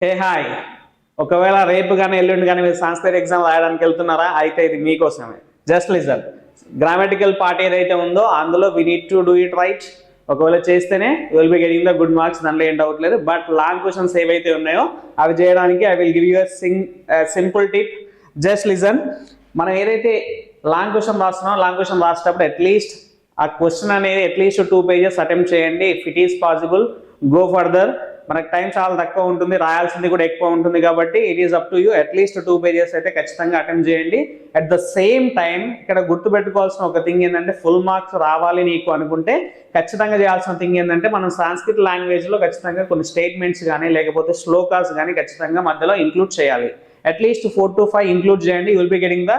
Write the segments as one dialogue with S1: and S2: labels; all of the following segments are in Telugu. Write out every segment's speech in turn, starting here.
S1: Hey hi. ఒకవేళ రేపు కానీ ఎల్లుండి కానీ మీరు సంస్కృత ఎగ్జామ్ రాయడానికి వెళ్తున్నారా, అయితే ఇది మీకోసమే. Just listen. గ్రామటికల్ పార్ట్ ఏదైతే ఉందో అందులో we need to do it right. ఒకవేళ చేస్తేనే you will be getting the good marks, దాంట్లో ఏం డౌట్ లేదు. బట్ లాంగ్ క్వశ్చన్స్ ఏవైతే ఉన్నాయో అవి చేయడానికి I will give you simple tip. Just listen. మనం ఏదైతే లాంగ్ క్వశ్చన్ రాస్తున్నామో లాంగ్ క్వశ్చన్ రాసేటప్పుడు అట్లీస్ట్ ఆ క్వశ్చన్ అనేది అట్లీస్ట్ 2 pages అటెంప్ట్ చేయండి. If it is possible go further. మనకు టైం చాలా తక్కువ ఉంటుంది, రాయాల్సింది కూడా ఎక్కువ ఉంటుంది కాబట్టి it is up to you. At least 2 pages అయితే ఖచ్చితంగా అటెంప్ట్ చేయండి. అట్ ద సేమ్ టైం ఇక్కడ గుర్తుపెట్టుకోవాల్సిన ఒక థింగ్ ఏంటంటే, ఫుల్ మార్క్స్ రావాలి నీకు అనుకుంటే ఖచ్చితంగా చేయాల్సిన థింగ్ ఏంటంటే, మనం సంస్కృత లాంగ్వేజ్లో ఖచ్చితంగా కొన్ని స్టేట్మెంట్స్ కానీ లేకపోతే శ్లోకాస్ కానీ ఖచ్చితంగా మధ్యలో ఇంక్లూడ్ చేయాలి. అట్లీస్ట్ 4 to 5 ఇంక్లూడ్ చేయండి. You will be getting the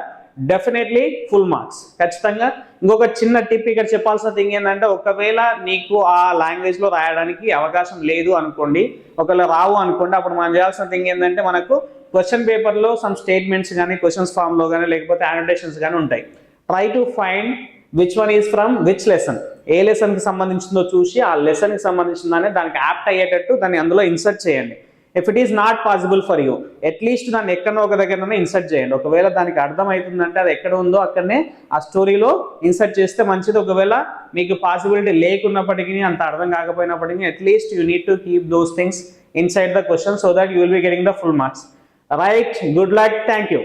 S1: definitely full marks ఖచ్చితంగా. ఇంకొక చిన్న టిప్ ఇక్కడ చెప్పాల్సిన థింగ్ ఏంటంటే, ఒకవేళ నీకు ఆ లాంగ్వేజ్లో రాయడానికి అవకాశం లేదు అనుకోండి, ఒకవేళ రావు అనుకోండి, అప్పుడు మనం చేయాల్సిన థింగ్ ఏంటంటే, మనకు క్వశ్చన్ పేపర్లో సమ్ స్టేట్మెంట్స్ కానీ క్వశ్చన్స్ ఫామ్లో కానీ లేకపోతే అనోటేషన్స్ కానీ ఉంటాయి. Try to find which one is from which lesson. ఏ లెసన్కి సంబంధించిందో చూసి ఆ లెసన్కి సంబంధించిందాన్ని దానికి యాప్ట్ అయ్యేటట్టు దాన్ని అందులో ఇన్సర్ట్ చేయండి. If it is not possible for you, at least దాన్ని ఎక్కడో ఒక దగ్గరనే ఇన్సర్ట్ చేయండి. ఒకవేళ దానికి అర్థమవుతుందంటే అది ఎక్కడ ఉందో అక్కడనే ఆ స్టోరీలో ఇన్సర్ట్ చేస్తే మంచిది. ఒకవేళ మీకు పాసిబిలిటీ లేకున్నప్పటికీ, అంత అర్థం కాకపోయినప్పటికీ, at least you need to keep those things inside the question so that you will be getting the full marks. Right, good luck, thank you.